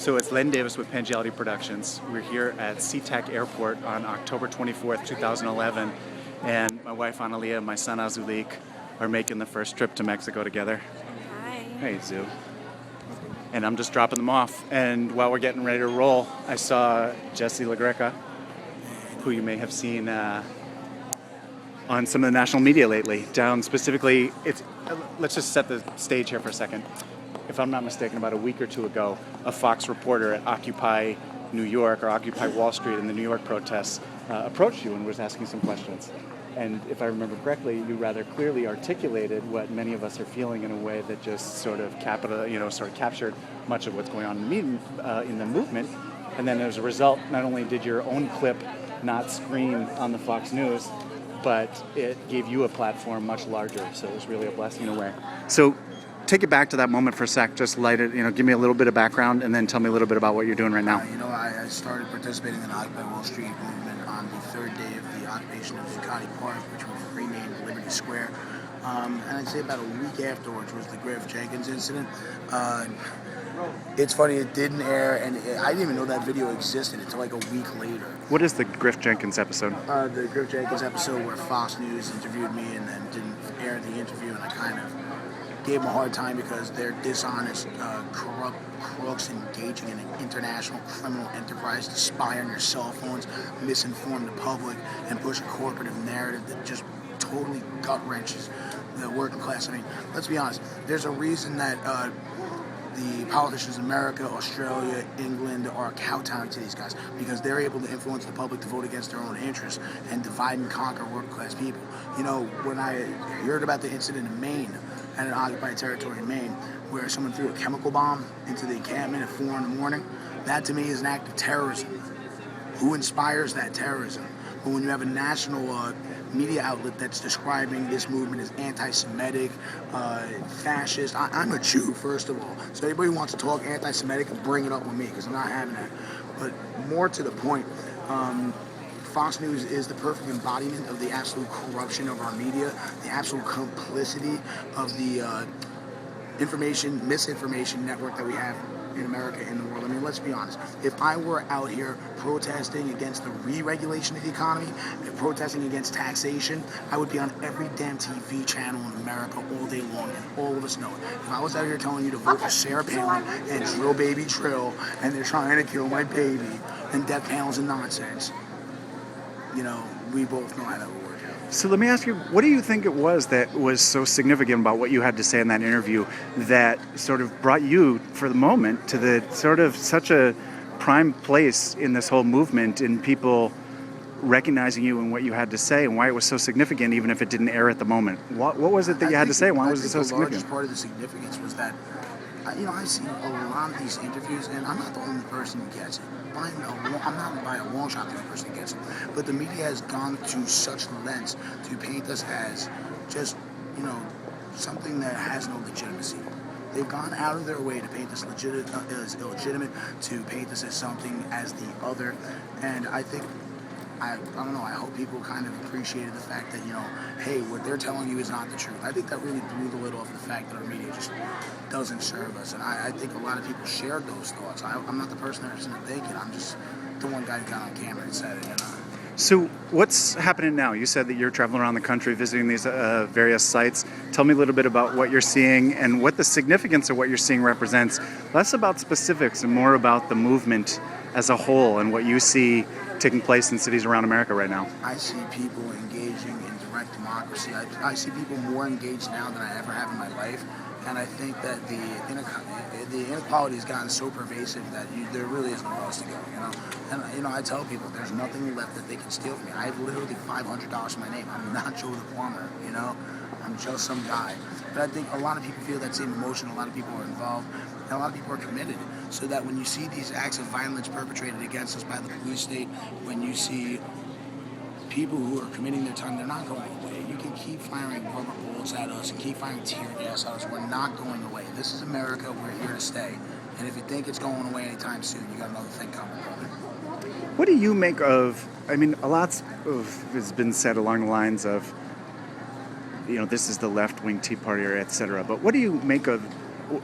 So it's Len Davis with Pangelity Productions. We're here at SeaTac Airport on October 24th, 2011, and my wife Analia and my son Azulik are making the first trip to Mexico together. Hi. Hey, Zoo. And I'm just dropping them off. And while we're getting ready to roll, I saw Jesse LaGreca, who you may have seen on some of the national media lately. Down specifically, let's just set the stage here for a second. If I'm not mistaken, about a week or two ago, a Fox reporter at Occupy New York or Occupy Wall Street in the New York protests approached you and was asking some questions. And if I remember correctly, you rather clearly articulated what many of us are feeling in a way that just sort of captured much of what's going on in the movement. And then as a result, not only did your own clip not screen on the Fox News, but it gave you a platform much larger. So it was really a blessing in a way. So take it back to that moment for a sec. Just light it, give me a little bit of background and then tell me a little bit about what you're doing right now. I started participating in the Occupy Wall Street movement on the third day of the occupation of Zuccotti Park, which was renamed Liberty Square. And I'd say about a week afterwards was the grift Jenkins incident. It's funny, it didn't air, and I didn't even know that video existed until like a week later. What is the grift Jenkins episode? The grift Jenkins episode where Fox News interviewed me and then didn't air the interview, and I kind of gave them a hard time because they're dishonest, corrupt crooks engaging in an international criminal enterprise to spy on your cell phones, misinform the public, and push a corporative narrative that just totally gut-wrenches the working class. I mean, let's be honest, there's a reason that the politicians in America, Australia, England are kowtowing to these guys because they're able to influence the public to vote against their own interests and divide and conquer working class people. When I heard about the incident in Maine, at an occupied territory in Maine, where someone threw a chemical bomb into the encampment at 4 in the morning, that to me is an act of terrorism. Who inspires that terrorism? But when you have a national media outlet that's describing this movement as anti-Semitic, fascist, I'm a Jew, first of all. So anybody who wants to talk anti-Semitic can bring it up with me, because I'm not having that. But more to the point, Fox News is the perfect embodiment of the absolute corruption of our media, the absolute complicity of the misinformation network that we have in America and the world. I mean, let's be honest. If I were out here protesting against the re-regulation of the economy and protesting against taxation, I would be on every damn TV channel in America all day long, and all of us know it. If I was out here telling you to vote for Sarah Palin and Drill Baby Trill, and they're trying to kill my baby, and death panels and nonsense, we both know how that would work out. So let me ask you, what do you think it was that was so significant about what you had to say in that interview that sort of brought you, for the moment, to the sort of such a prime place in this whole movement, in people recognizing you and what you had to say, and why it was so significant, even if it didn't air at the moment? What was it that you had to say? Why was it so significant? The largest part of the significance was that, I've seen a lot of these interviews, and I'm not the only person who gets it. I'm not by a long shot the only person who gets it. But the media has gone to such lengths to paint us as just, something that has no legitimacy. They've gone out of their way to paint us as illegitimate, to paint us as something as the other. And I think, I don't know, I hope people kind of appreciated the fact that, hey, what they're telling you is not the truth. I think that really blew the lid off the fact that our media just doesn't serve us. And I think a lot of people shared those thoughts. I'm not the person that's going to think it. I'm just the one guy who got on camera and said it. So what's happening now? You said that you're traveling around the country visiting these various sites. Tell me a little bit about what you're seeing and what the significance of what you're seeing represents. Less about specifics and more about the movement as a whole and what you see taking place in cities around America right now. I see people engaging in direct democracy. I see people more engaged now than I ever have in my life. And I think that the inequality has gotten so pervasive that there really isn't nowhere else to go, And, I tell people there's nothing left that they can steal from me. I have literally $500 in my name. I'm not Joe the plumber, I'm just some guy. But I think a lot of people feel that same emotion. A lot of people are involved. And a lot of people are committed. So that when you see these acts of violence perpetrated against us by the police state, when you see people who are committing their time, they're not going away. You can keep firing rubber bullets at us and keep firing tear gas at us. We're not going away. This is America. We're here to stay. And if you think it's going away anytime soon, you got another thing coming. What do you make of, a lot has been said along the lines of, this is the left-wing Tea Party, et cetera. But what do you make of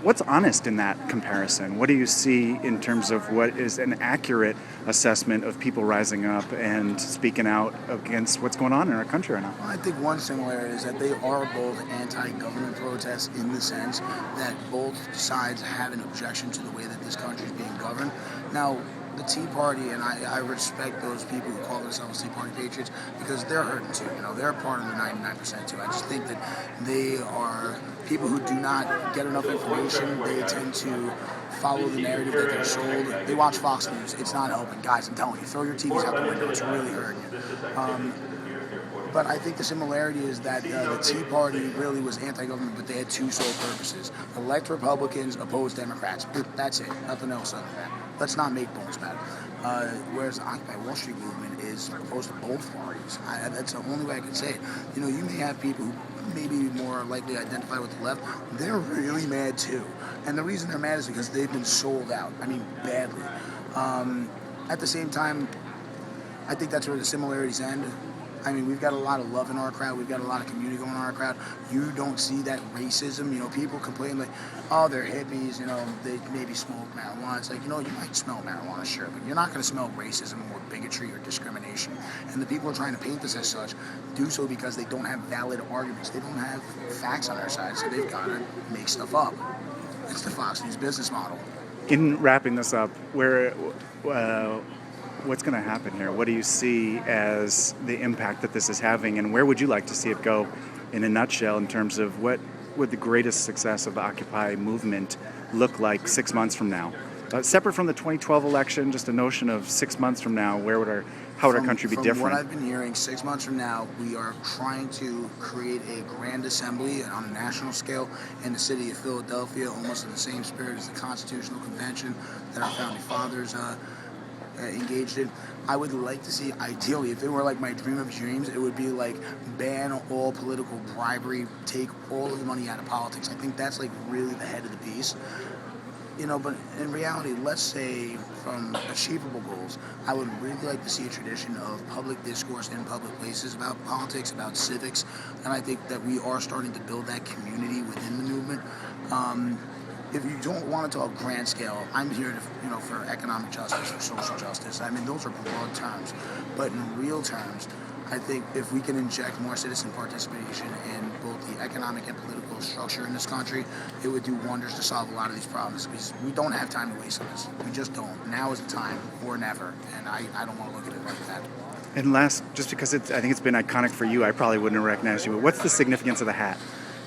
what's honest in that comparison? What do you see in terms of what is an accurate assessment of people rising up and speaking out against what's going on in our country right now? Well, I think one similarity is that they are both anti-government protests in the sense that both sides have an objection to the way that this country is being governed. Now, the Tea Party, and I respect those people who call themselves Tea Party patriots because they're hurting too. They're part of the 99% too. I just think that they are people who do not get enough information. They tend to follow the narrative that they're sold. They watch Fox News. It's not helping. Guys, I'm telling you, throw your TVs out the window. It's really hurting you. But I think the similarity is that the Tea Party really was anti-government, but they had two sole purposes. Elect Republicans, oppose Democrats. That's it. Nothing else other than that. Let's not make bones about it. Whereas the Occupy Wall Street movement is opposed to both parties. That's the only way I can say it. You may have people who maybe more likely identify with the left. They're really mad too. And the reason they're mad is because they've been sold out. I mean, badly. At the same time, I think that's where the similarities end. I mean, we've got a lot of love in our crowd. We've got a lot of community going on in our crowd. You don't see that racism. People complain like, oh, they're hippies. They maybe smoke marijuana. It's like, you might smell marijuana, sure, but you're not going to smell racism or bigotry or discrimination. And the people who are trying to paint this as such do so because they don't have valid arguments. They don't have facts on their side, so they've got to make stuff up. It's the Fox News business model. In wrapping this up, what's going to happen here? What do you see as the impact that this is having, and where would you like to see it go in a nutshell in terms of what would the greatest success of the Occupy movement look like 6 months from now? Separate from the 2012 election, just a notion of 6 months from now, how would our country be different? From what I've been hearing, 6 months from now, we are trying to create a grand assembly on a national scale in the city of Philadelphia, almost in the same spirit as the Constitutional Convention that our founding fathers engaged in. I would like to see, ideally, if it were like my dream of dreams, it would be like ban all political bribery, take all of the money out of politics. I think that's like really the head of the piece. But in reality, let's say from achievable goals, I would really like to see a tradition of public discourse in public places about politics, about civics, and I think that we are starting to build that community within the movement. If you don't want to talk grand scale, I'm here to, for economic justice, for social justice. I mean, those are broad terms. But in real terms, I think if we can inject more citizen participation in both the economic and political structure in this country, it would do wonders to solve a lot of these problems. Because we don't have time to waste on this. We just don't. Now is the time, or never. And I don't want to look at it like that. And last, just because I think it's been iconic for you, I probably wouldn't have recognized you, but what's the significance of the hat?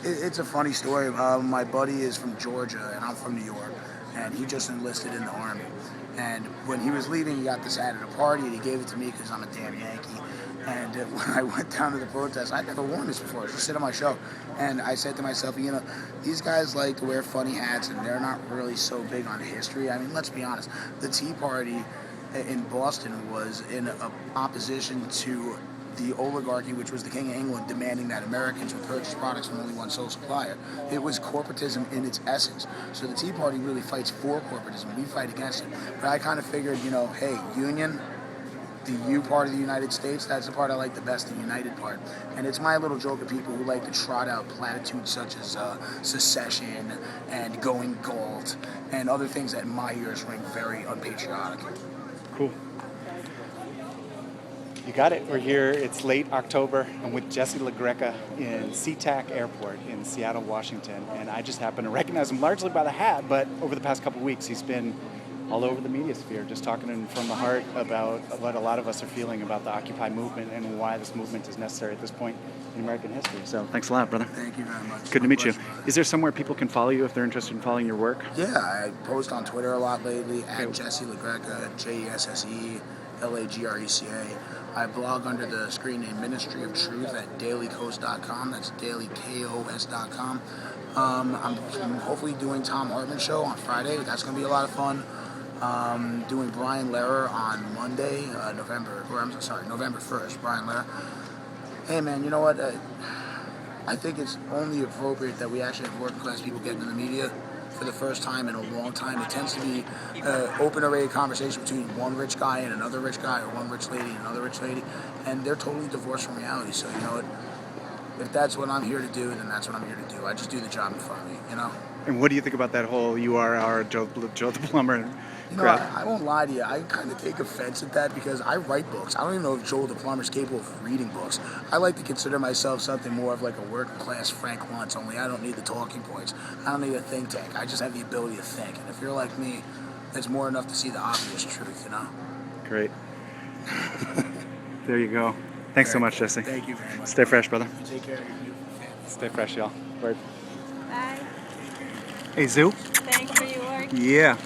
It's a funny story. My buddy is from Georgia, and I'm from New York, and he just enlisted in the Army. And when he was leaving, he got this hat at a party, and he gave it to me because I'm a damn Yankee. And when I went down to the protest, I'd never worn this before. It was sit on my show. And I said to myself, these guys like to wear funny hats, and they're not really so big on history. I mean, let's be honest. The Tea Party in Boston was in opposition to the oligarchy, which was the King of England, demanding that Americans would purchase products from only one sole supplier. It was corporatism in its essence. So the Tea Party really fights for corporatism. We fight against it. But I kind of figured, hey, union, the U part of the United States, that's the part I like the best, the united part. And it's my little joke of people who like to trot out platitudes such as secession and going gold and other things that in my ears ring very unpatriotic. Cool. You got it. We're here. It's late October. I'm with Jesse LaGreca in SeaTac Airport in Seattle, Washington. And I just happen to recognize him largely by the hat, but over the past couple of weeks, he's been all over the media sphere, just talking from the heart about what a lot of us are feeling about the Occupy movement and why this movement is necessary at this point in American history. So thanks a lot, brother. Thank you very much. Good to meet you. Is there somewhere people can follow you if they're interested in following your work? Yeah, I post on Twitter a lot lately, at Jesse LaGreca, JESSE LAGRECA. I blog under the screen name Ministry of Truth at dailycoast.com. That's dailykos.com. I'm hopefully doing Tom Hartman's show on Friday. That's going to be a lot of fun. Doing Brian Lehrer on Monday, November 1st. Brian Lehrer. Hey man, you know what? I think it's only appropriate that we actually have working class people getting in the media for the first time in a long time. It tends to be open array conversation between one rich guy and another rich guy, or one rich lady and another rich lady, and they're totally divorced from reality. So you know what? If that's what I'm here to do, then that's what I'm here to do. I just do the job in front of me, And what do you think about that whole "you are our Joe the plumber" You know, crowd? I won't lie to you. I kind of take offense at that because I write books. I don't even know if Joel the Plumber is capable of reading books. I like to consider myself something more of like a working class Frank Luntz, only I don't need the talking points. I don't need a think tank. I just have the ability to think. And if you're like me, it's more enough to see the obvious truth, you know? Great. There you go. Thanks so much, Jesse. Thank you very much. Stay fresh, brother. You take care of your beautiful family. Stay fresh, y'all. Word. Bye. Hey, Zoo. Thanks for your work. Yeah.